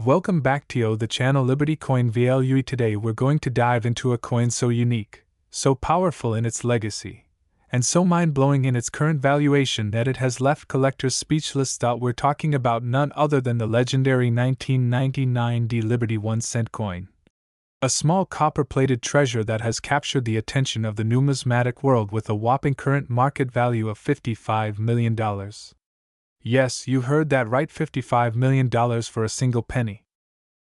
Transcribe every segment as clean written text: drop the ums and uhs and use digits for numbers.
welcome back to the channel Liberty Coin Value. Today we're going to dive into a coin so unique, so powerful in its legacy, and so mind-blowing in its current valuation that it has left collectors speechless. We're talking about none other than the legendary 1999 Liberty 1-cent coin. A small copper-plated treasure that has captured the attention of the numismatic world with a whopping current market value of $55 million. Yes, you heard that right, $55 million for a single penny.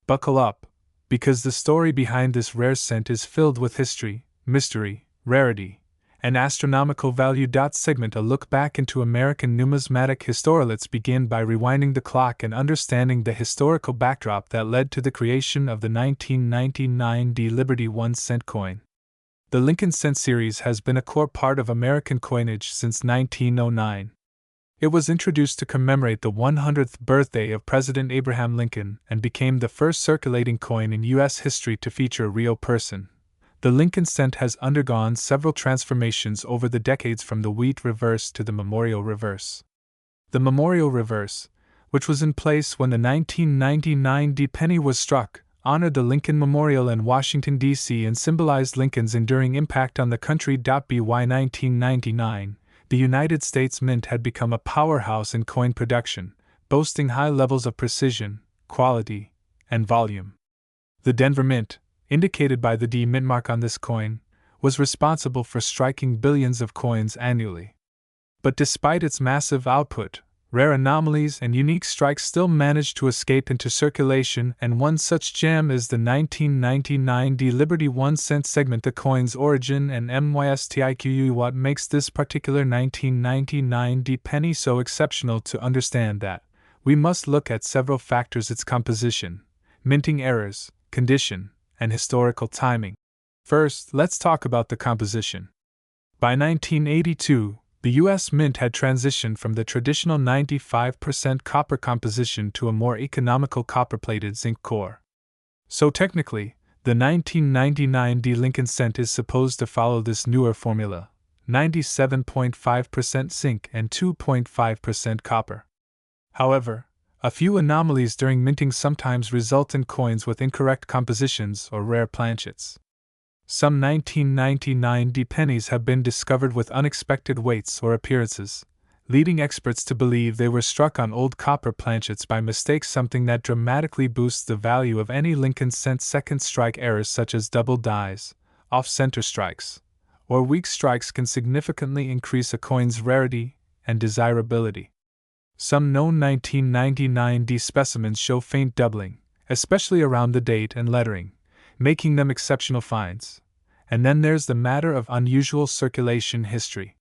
Buckle up, because the story behind this rare cent is filled with history, mystery, rarity, and astronomical value. Segment a look back into American numismatic history. Let's begin by rewinding the clock and understanding the historical backdrop that led to the creation of the 1999 Liberty 1-cent coin. The Lincoln cent series has been a core part of American coinage since 1909. It was introduced to commemorate the 100th birthday of President Abraham Lincoln and became the first circulating coin in U.S. history to feature a real person. The Lincoln cent has undergone several transformations over the decades, from the wheat reverse to the memorial reverse. The memorial reverse, which was in place when the 1999 penny was struck, honored the Lincoln Memorial in Washington, D.C. and symbolized Lincoln's enduring impact on the country. By 1999, the United States Mint had become a powerhouse in coin production, boasting high levels of precision, quality, and volume. The Denver Mint, indicated by the D mint mark on this coin, was responsible for striking billions of coins annually. But despite its massive output, rare anomalies and unique strikes still managed to escape into circulation, and one such gem is the 1999 Liberty 1-cent segment. The coin's origin and mystiq. What makes this particular 1999 penny so exceptional? To understand that, we must look at several factors: its composition, minting errors, condition, and historical timing. First, let's talk about the composition. By 1982, the U.S. Mint had transitioned from the traditional 95% copper composition to a more economical copper-plated zinc core. So technically, the 1999 Lincoln cent is supposed to follow this newer formula: 97.5% zinc and 2.5% copper. However, a few anomalies during minting sometimes result in coins with incorrect compositions or rare planchets. Some 1999 pennies have been discovered with unexpected weights or appearances, leading experts to believe they were struck on old copper planchets by mistake, something that dramatically boosts the value of any Lincoln cent. Second, strike errors such as double dies, off-center strikes, or weak strikes can significantly increase a coin's rarity and desirability. Some known 1999 specimens show faint doubling, especially around the date and lettering, making them exceptional finds. And then there's the matter of unusual circulation history.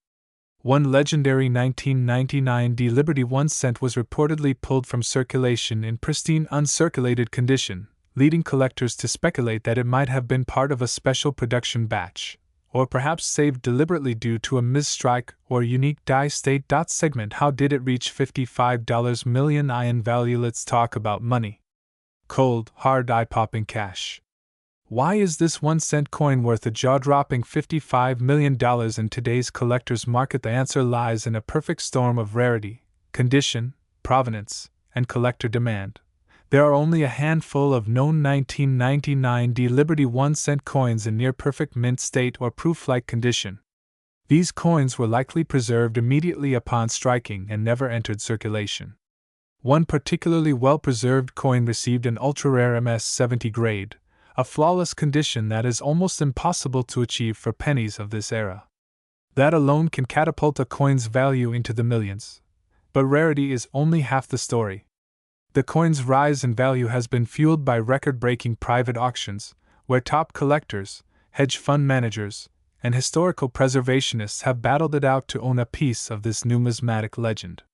One legendary 1999 Liberty 1-cent was reportedly pulled from circulation in pristine uncirculated condition, leading collectors to speculate that it might have been part of a special production batch, or perhaps saved deliberately due to a misstrike or unique die state. Segment: how did it reach $55 million in value? Let's talk about money. Cold, hard, eye-popping cash. Why is this 1-cent coin worth a jaw-dropping $55 million in today's collector's market? The answer lies in a perfect storm of rarity, condition, provenance, and collector demand. There are only a handful of known 1999 Liberty 1-cent coins in near-perfect mint state or proof-like condition. These coins were likely preserved immediately upon striking and never entered circulation. One particularly well-preserved coin received an ultra-rare MS-70 grade, a flawless condition that is almost impossible to achieve for pennies of this era. That alone can catapult a coin's value into the millions. But rarity is only half the story. The coin's rise in value has been fueled by record-breaking private auctions, where top collectors, hedge fund managers, and historical preservationists have battled it out to own a piece of this numismatic legend.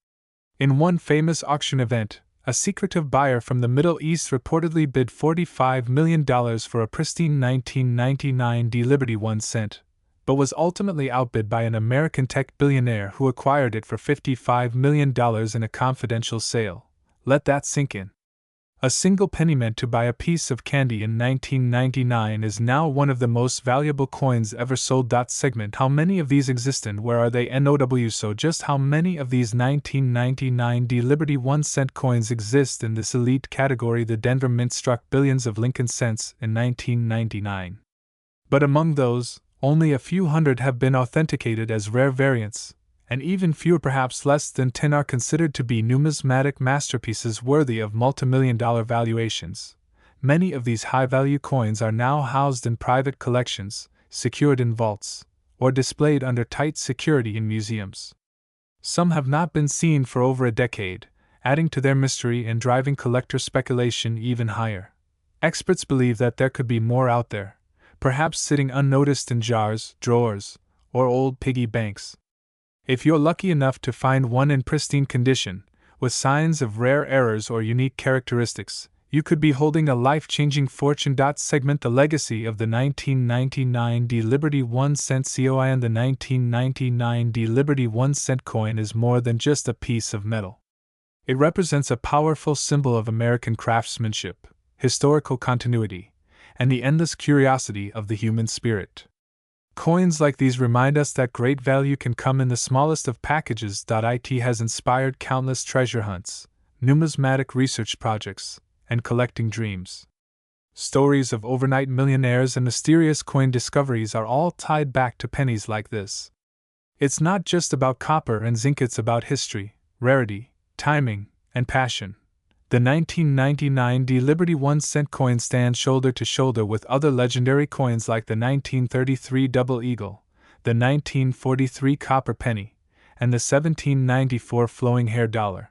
In one famous auction event, a secretive buyer from the Middle East reportedly bid $45 million for a pristine 1999 Liberty 1-cent, but was ultimately outbid by an American tech billionaire who acquired it for $55 million in a confidential sale. Let that sink in. A single penny meant to buy a piece of candy in 1999 is now one of the most valuable coins ever sold. Segment: how many of these exist and where are they? NOW. So just how many of these 1999 D Liberty 1-cent coins exist in this elite category? The Denver Mint struck billions of Lincoln cents in 1999. But among those, only a few hundred have been authenticated as rare variants, and even fewer, perhaps less than 10, are considered to be numismatic masterpieces worthy of multimillion-dollar valuations. Many of these high-value coins are now housed in private collections, secured in vaults, or displayed under tight security in museums. Some have not been seen for over a decade, adding to their mystery and driving collector speculation even higher. Experts believe that there could be more out there, perhaps sitting unnoticed in jars, drawers, or old piggy banks. If you're lucky enough to find one in pristine condition, with signs of rare errors or unique characteristics, you could be holding a life-changing fortune. Segment: the legacy of the 1999 D Liberty 1-cent coin. The 1999 D Liberty 1-cent coin is more than just a piece of metal. It represents a powerful symbol of American craftsmanship, historical continuity, and the endless curiosity of the human spirit. Coins like these remind us that great value can come in the smallest of packages. It has inspired countless treasure hunts, numismatic research projects, and collecting dreams. Stories of overnight millionaires and mysterious coin discoveries are all tied back to pennies like this. It's not just about copper and zinc, it's about history, rarity, timing, and passion. The 1999 D Liberty 1-cent coin stands shoulder to shoulder with other legendary coins like the 1933 Double Eagle, the 1943 Copper Penny, and the 1794 Flowing Hair Dollar.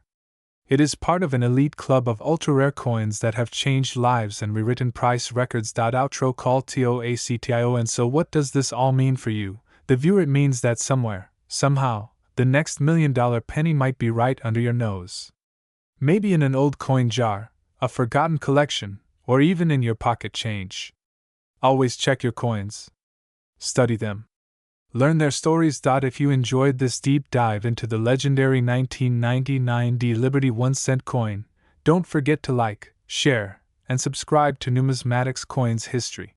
It is part of an elite club of ultra-rare coins that have changed lives and rewritten price records. Outro call TOACTIO. And so what does this all mean for you, the viewer? It means that somewhere, somehow, the next $1 million penny might be right under your nose. Maybe in an old coin jar, a forgotten collection, or even in your pocket change. Always check your coins. Study them. Learn their stories. If you enjoyed this deep dive into the legendary 1999 D Liberty 1-cent coin, don't forget to like, share, and subscribe to Numismatics Coins History.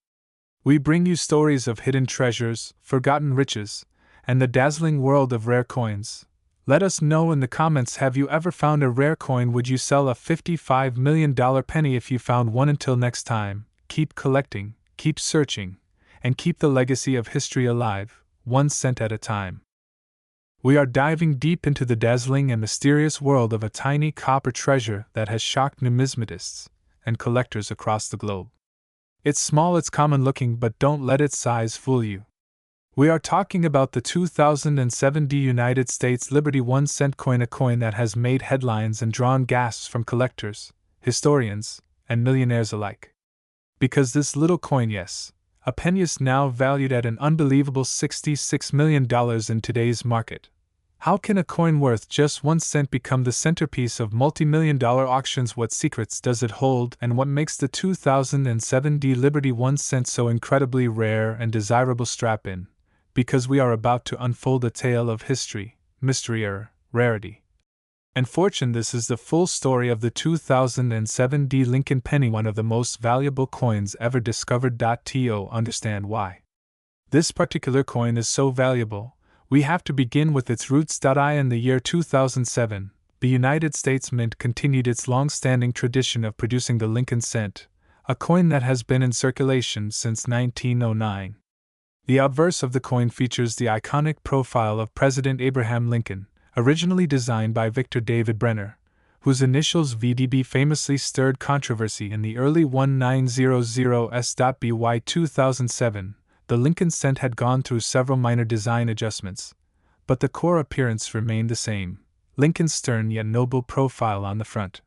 We bring you stories of hidden treasures, forgotten riches, and the dazzling world of rare coins. Let us know in the comments, have you ever found a rare coin? Would you sell a $55 million penny if you found one? Until next time, keep collecting, keep searching, and keep the legacy of history alive, 1 cent at a time. We are diving deep into the dazzling and mysterious world of a tiny copper treasure that has shocked numismatists and collectors across the globe. It's small, it's common looking, but don't let its size fool you. We are talking about the 2007 D United States Liberty 1-cent coin, a coin that has made headlines and drawn gasps from collectors, historians, and millionaires alike. Because this little coin, yes, a penny, is now valued at an unbelievable $66 million in today's market. How can a coin worth just 1 cent become the centerpiece of multi-million-dollar auctions? What secrets does it hold, and what makes the 2007 D Liberty 1-cent so incredibly rare and desirable? Strap in, because we are about to unfold a tale of history, mystery, rarity, and fortune. This is the full story of the 2007 D Lincoln penny, one of the most valuable coins ever discovered. To understand why this particular coin is so valuable, we have to begin with its roots. In the year 2007, the United States Mint continued its long-standing tradition of producing the Lincoln cent, a coin that has been in circulation since 1909. The obverse of the coin features the iconic profile of President Abraham Lincoln, originally designed by Victor David Brenner, whose initials VDB famously stirred controversy in the early 1900s. By 2007, the Lincoln cent had gone through several minor design adjustments, but the core appearance remained the same: Lincoln's stern yet noble profile on the front,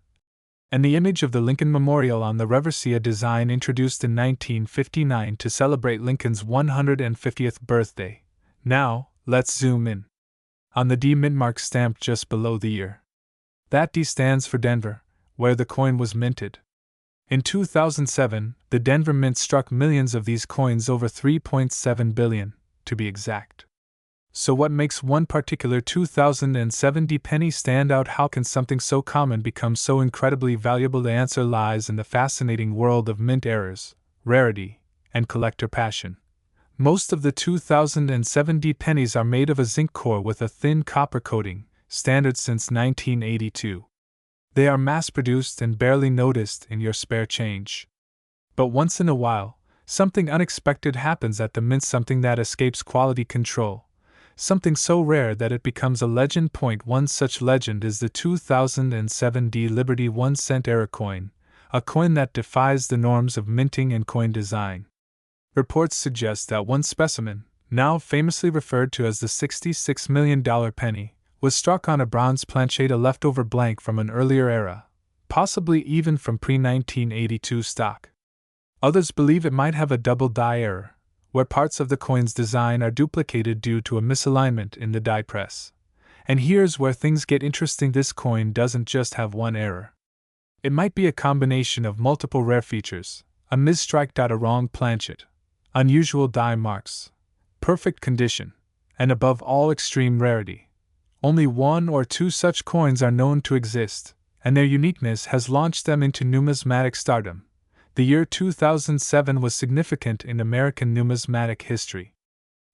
and the image of the Lincoln Memorial on the reverse, a design introduced in 1959 to celebrate Lincoln's 150th birthday. Now, let's zoom in on the D mint mark stamped just below the year. That D stands for Denver, where the coin was minted. In 2007, the Denver Mint struck millions of these coins, over 3.7 billion, to be exact. So what makes one particular 2070 penny stand out? How can something so common become so incredibly valuable? The answer lies in the fascinating world of mint errors, rarity, and collector passion. Most of the 2070 pennies are made of a zinc core with a thin copper coating, standard since 1982. They are mass-produced and barely noticed in your spare change. But once in a while, something unexpected happens at the mint, something that escapes quality control. Something so rare that it becomes a legend. One such legend is the 2007 Liberty 1-cent error coin, a coin that defies the norms of minting and coin design. Reports suggest that one specimen, now famously referred to as the $66 million penny, was struck on a bronze planchet, a leftover blank from an earlier era, possibly even from pre-1982 stock. Others believe it might have a double die error, where parts of the coin's design are duplicated due to a misalignment in the die press. And here's where things get interesting: this coin doesn't just have one error. It might be a combination of multiple rare features: a misstrike, a wrong planchet, unusual die marks, perfect condition, and above all, extreme rarity. Only one or two such coins are known to exist, and their uniqueness has launched them into numismatic stardom. The year 2007 was significant in American numismatic history.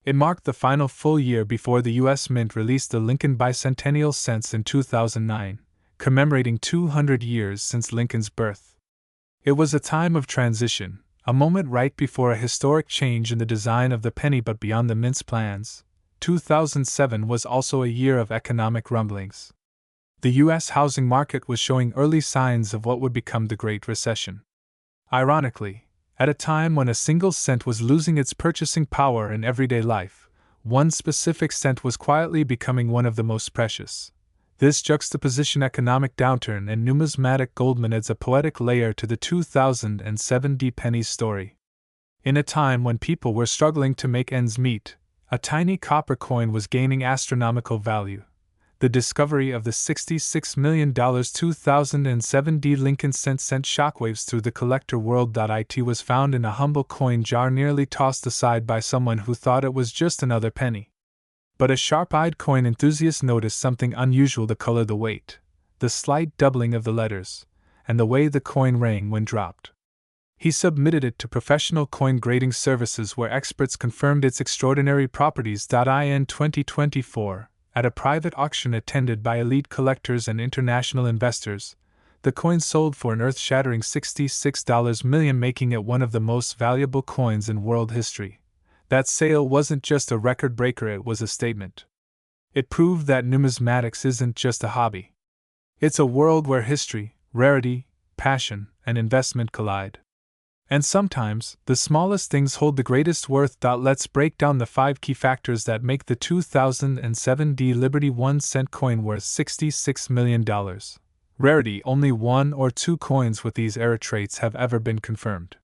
It marked the final full year before the U.S. Mint released the Lincoln bicentennial cents in 2009, commemorating 200 years since Lincoln's birth. It was a time of transition, a moment right before a historic change in the design of the penny. But beyond the mint's plans, 2007 was also a year of economic rumblings. The U.S. housing market was showing early signs of what would become the Great Recession. Ironically, at a time when a single cent was losing its purchasing power in everyday life, one specific cent was quietly becoming one of the most precious. This juxtaposition, economic downturn and numismatic goldmine, adds a poetic layer to the 2007 penny story. In a time when people were struggling to make ends meet, a tiny copper coin was gaining astronomical value. The discovery of the $66 million 2007 Lincoln cent sent shockwaves through the collector world. It was found in a humble coin jar, nearly tossed aside by someone who thought it was just another penny. But a sharp-eyed coin enthusiast noticed something unusual: the color, the weight, the slight doubling of the letters, and the way the coin rang when dropped. He submitted it to professional coin grading services, where experts confirmed its extraordinary properties. In 2024, at a private auction attended by elite collectors and international investors, the coin sold for an earth-shattering $66 million, making it one of the most valuable coins in world history. That sale wasn't just a record breaker, it was a statement. It proved that numismatics isn't just a hobby. It's a world where history, rarity, passion, and investment collide. And sometimes, the smallest things hold the greatest worth. Let's break down the 5 key factors that make the 2007 Liberty 1-cent coin worth $66 million. Rarity: only 1 or 2 coins with these error traits have ever been confirmed.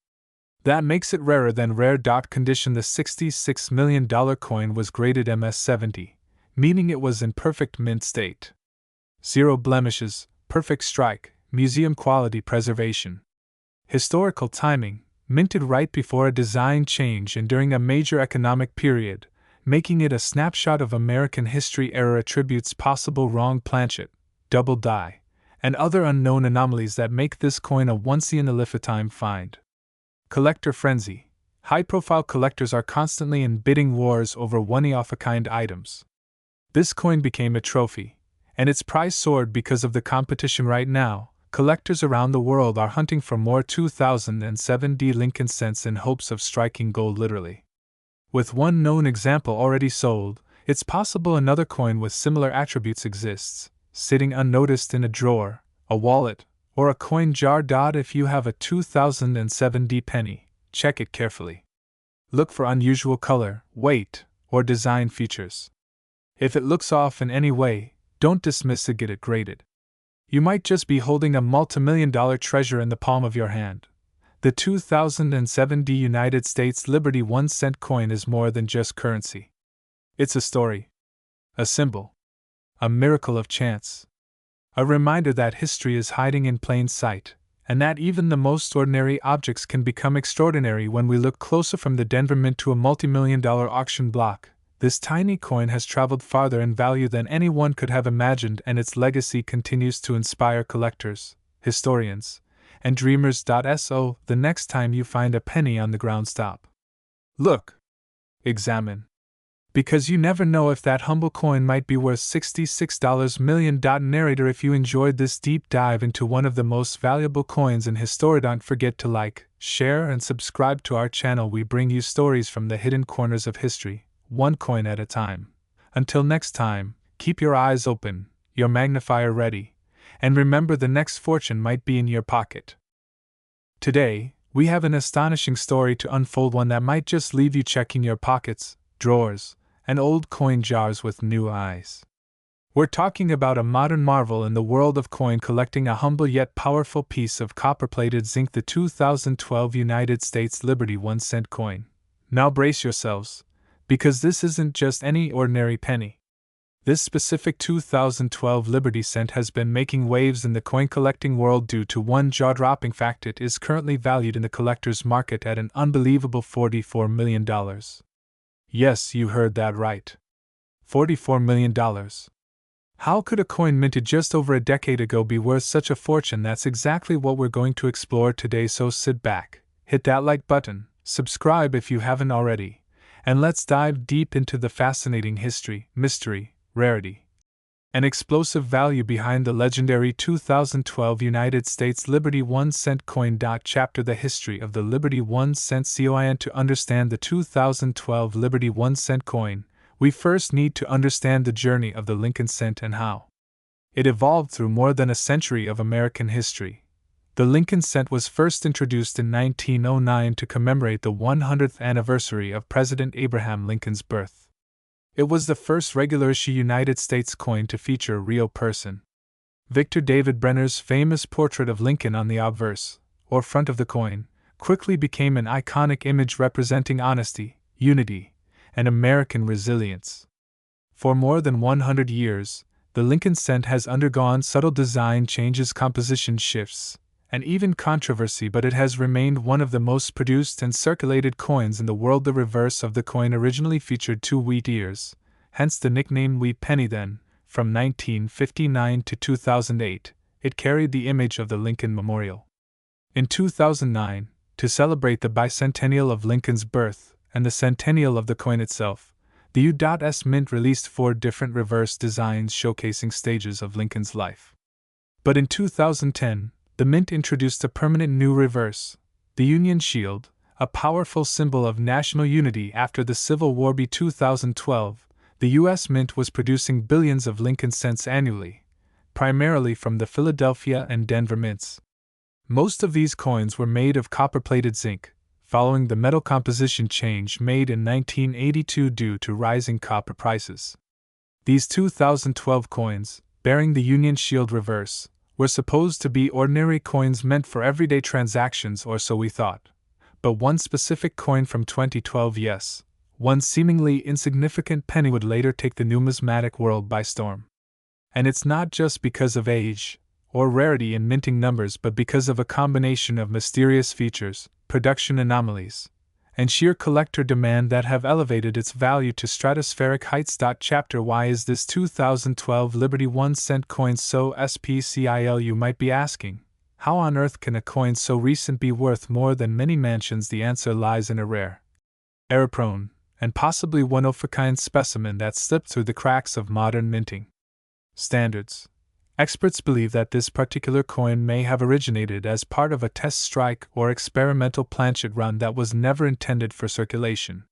That makes it rarer than rare. Condition: the $66 million coin was graded MS-70, meaning it was in perfect mint state. 0 blemishes, perfect strike, museum quality preservation. Historical timing: minted right before a design change and during a major economic period, making it a snapshot of American history. Error attributes: possible wrong planchet, double die, and other unknown anomalies that make this coin a once-in-a-lifetime find. Collector frenzy: high-profile collectors are constantly in bidding wars over one-of-a-kind items. This coin became a trophy, and its price soared because of the competition. Right now, collectors around the world are hunting for more 2007 Lincoln cents in hopes of striking gold, literally. With one known example already sold, it's possible another coin with similar attributes exists, sitting unnoticed in a drawer, a wallet, or a coin jar. If you have a 2007 penny, check it carefully. Look for unusual color, weight, or design features. If it looks off in any way, don't dismiss it, get it graded. You might just be holding a multimillion-dollar treasure in the palm of your hand. The 2007 United States Liberty 1-cent coin is more than just currency. It's a story, a symbol, a miracle of chance. A reminder that history is hiding in plain sight, and that even the most ordinary objects can become extraordinary when we look closer. From the Denver Mint to a multimillion-dollar auction block, This tiny coin has traveled farther in value than anyone could have imagined, and its legacy continues to inspire collectors, historians, and dreamers. So, the next time you find a penny on the ground, stop. Look. Examine. Because you never know if that humble coin might be worth $66 million. Narrator, if you enjoyed this deep dive into one of the most valuable coins in history, don't forget to like, share, and subscribe to our channel. We bring you stories from the hidden corners of history, one coin at a time. Until next time, keep your eyes open, your magnifier ready, and remember, the next fortune might be in your pocket. Today, we have an astonishing story to unfold, one that might just leave you checking your pockets, drawers, and old coin jars with new eyes. We're talking about a modern marvel in the world of coin collecting, a humble yet powerful piece of copper-plated zinc, the 2012 United States Liberty 1-cent coin. Now brace yourselves, because this isn't just any ordinary penny. This specific 2012 Liberty cent has been making waves in the coin collecting world due to one jaw-dropping fact: it is currently valued in the collector's market at an unbelievable $44 million. Yes, you heard that right. $44 million. How could a coin minted just over a decade ago be worth such a fortune? That's exactly what we're going to explore today, so sit back, hit that like button, subscribe if you haven't already, and let's dive deep into the fascinating history, mystery, rarity, and explosive value behind the legendary 2012 United States Liberty 1-cent coin. Chapter: The history of the Liberty 1-cent coin. To understand the 2012 Liberty 1-cent coin, we first need to understand the journey of the Lincoln cent and how it evolved through more than a century of American history. The Lincoln cent was first introduced in 1909 to commemorate the 100th anniversary of President Abraham Lincoln's birth. It was the first regular-issue United States coin to feature a real person. Victor David Brenner's famous portrait of Lincoln on the obverse, or front of the coin, quickly became an iconic image representing honesty, unity, and American resilience. For more than 100 years, the Lincoln cent has undergone subtle design changes, composition shifts, and even controversy, but it has remained one of the most produced and circulated coins in the world. The reverse of the coin originally featured 2 wheat ears, hence the nickname wheat penny. Then, from 1959 to 2008, it carried the image of the Lincoln Memorial. In 2009, to celebrate the bicentennial of Lincoln's birth and the centennial of the coin itself, the U.S. Mint released 4 different reverse designs showcasing stages of Lincoln's life. But in 2010, the Mint introduced a permanent new reverse, the Union Shield, a powerful symbol of national unity after the Civil War. By 2012, the U.S. Mint was producing billions of Lincoln cents annually, primarily from the Philadelphia and Denver mints. Most of these coins were made of copper-plated zinc, following the metal composition change made in 1982 due to rising copper prices. These 2012 coins, bearing the Union Shield reverse, were supposed to be ordinary coins meant for everyday transactions, or so we thought. But one specific coin from 2012, yes, one seemingly insignificant penny, would later take the numismatic world by storm. And it's not just because of age or rarity in minting numbers, but because of a combination of mysterious features, production anomalies, and sheer collector demand that have elevated its value to stratospheric heights. Chapter: Why is this 2012 Liberty 1-cent coin so special? You might be asking, how on earth can a coin so recent be worth more than many mansions? The answer lies in a rare, error-prone, and possibly one-of-a-kind specimen that slipped through the cracks of modern minting standards. Experts believe that this particular coin may have originated as part of a test strike or experimental planchet run that was never intended for circulation.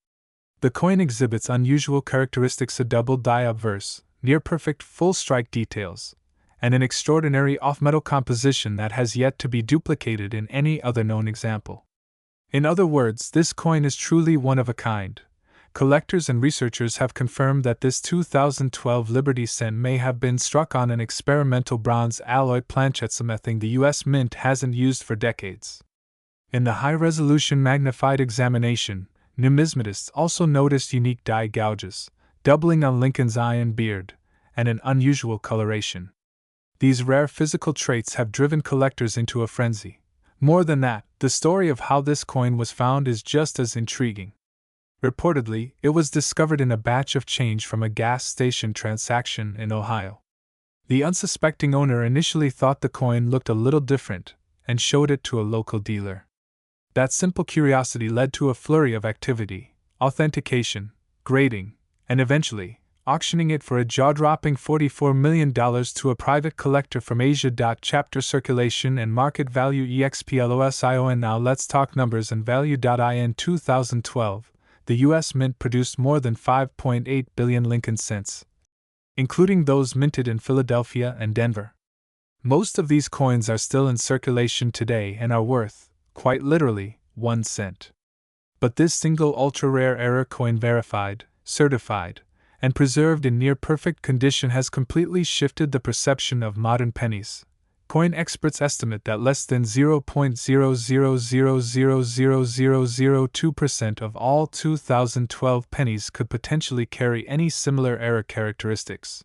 The coin exhibits unusual characteristics: a double die obverse, near-perfect full strike details, and an extraordinary off-metal composition that has yet to be duplicated in any other known example. In other words, this coin is truly one of a kind. Collectors and researchers have confirmed that this 2012 Liberty cent may have been struck on an experimental bronze alloy planchet, something the U.S. Mint hasn't used for decades. In the high-resolution magnified examination, numismatists also noticed unique die gouges, doubling on Lincoln's eye and beard, and an unusual coloration. These rare physical traits have driven collectors into a frenzy. More than that, the story of how this coin was found is just as intriguing. Reportedly, it was discovered in a batch of change from a gas station transaction in Ohio. The unsuspecting owner initially thought the coin looked a little different and showed it to a local dealer. That simple curiosity led to a flurry of activity, authentication, grading, and eventually, auctioning it for a jaw-dropping $44 million to a private collector from Asia. Chapter Circulation and Market Value EXPLOSION. Now let's talk numbers and value. In 2012, the U.S. Mint produced more than 5.8 billion Lincoln cents, including those minted in Philadelphia and Denver. Most of these coins are still in circulation today and are worth, quite literally, 1 cent. But this single ultra-rare error coin, verified, certified, and preserved in near-perfect condition, has completely shifted the perception of modern pennies. Coin experts estimate that less than 0.0000002% of all 2012 pennies could potentially carry any similar error characteristics.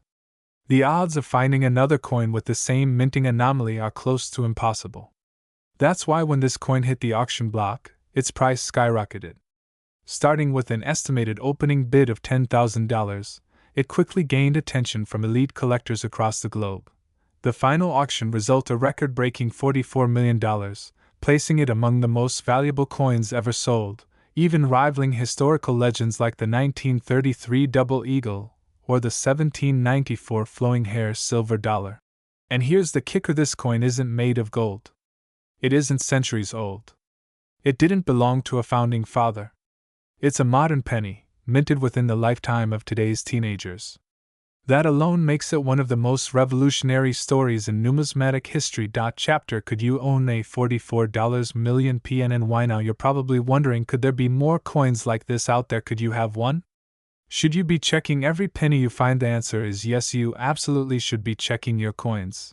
The odds of finding another coin with the same minting anomaly are close to impossible. That's why when this coin hit the auction block, its price skyrocketed. Starting with an estimated opening bid of $10,000, it quickly gained attention from elite collectors across the globe. The final auction result, a record-breaking $44 million, placing it among the most valuable coins ever sold, even rivaling historical legends like the 1933 Double Eagle or the 1794 Flowing Hair silver dollar. And here's the kicker: this coin isn't made of gold. It isn't centuries old. It didn't belong to a founding father. It's a modern penny, minted within the lifetime of today's teenagers. That alone makes it one of the most revolutionary stories in numismatic history. Chapter: Could you own a $44 million PNY? Now you're probably wondering, could there be more coins like this out there? Could you have one? Should you be checking every penny you find? The answer is yes, you absolutely should be checking your coins.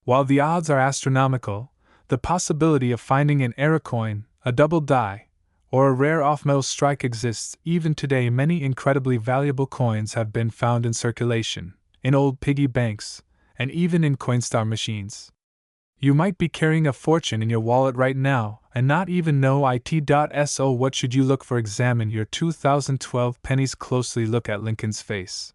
While the odds are astronomical, the possibility of finding an error coin, a double die, or a rare off-metal strike exists. Even today, many incredibly valuable coins have been found in circulation, in old piggy banks, and even in Coinstar machines. You might be carrying a fortune in your wallet right now and not even know it. So what should you look for? Examine your 2012 pennies closely. Look at Lincoln's face.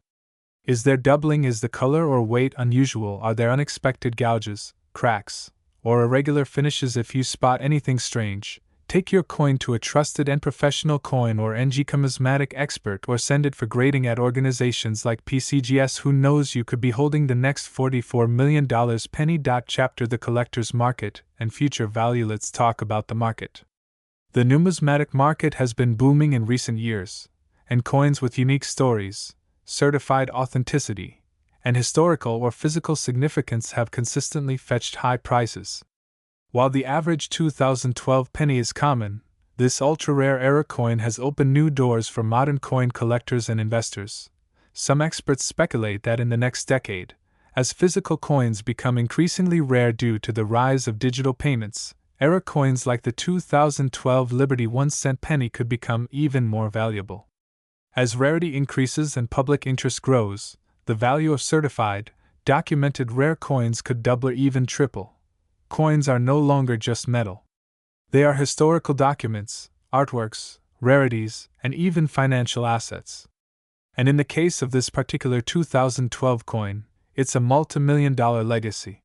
Is there doubling? Is the color or weight unusual? Are there unexpected gouges, cracks, or irregular finishes? If you spot anything strange, take your coin to a trusted and professional coin or numismatic expert, or send it for grading at organizations like PCGS. Who knows, you could be holding the next $44 million penny. Chapter: The Collector's Market and Future Value. Let's talk about the market. The numismatic market has been booming in recent years, and coins with unique stories, certified authenticity, and historical or physical significance have consistently fetched high prices. While the average 2012 penny is common, this ultra-rare error coin has opened new doors for modern coin collectors and investors. Some experts speculate that in the next decade, as physical coins become increasingly rare due to the rise of digital payments, error coins like the 2012 Liberty 1-cent penny could become even more valuable. As rarity increases and public interest grows, the value of certified, documented rare coins could double or even triple. Coins are no longer just metal. They are historical documents, artworks, rarities, and even financial assets. And in the case of this particular 2012 coin, it's a multi-million-dollar legacy.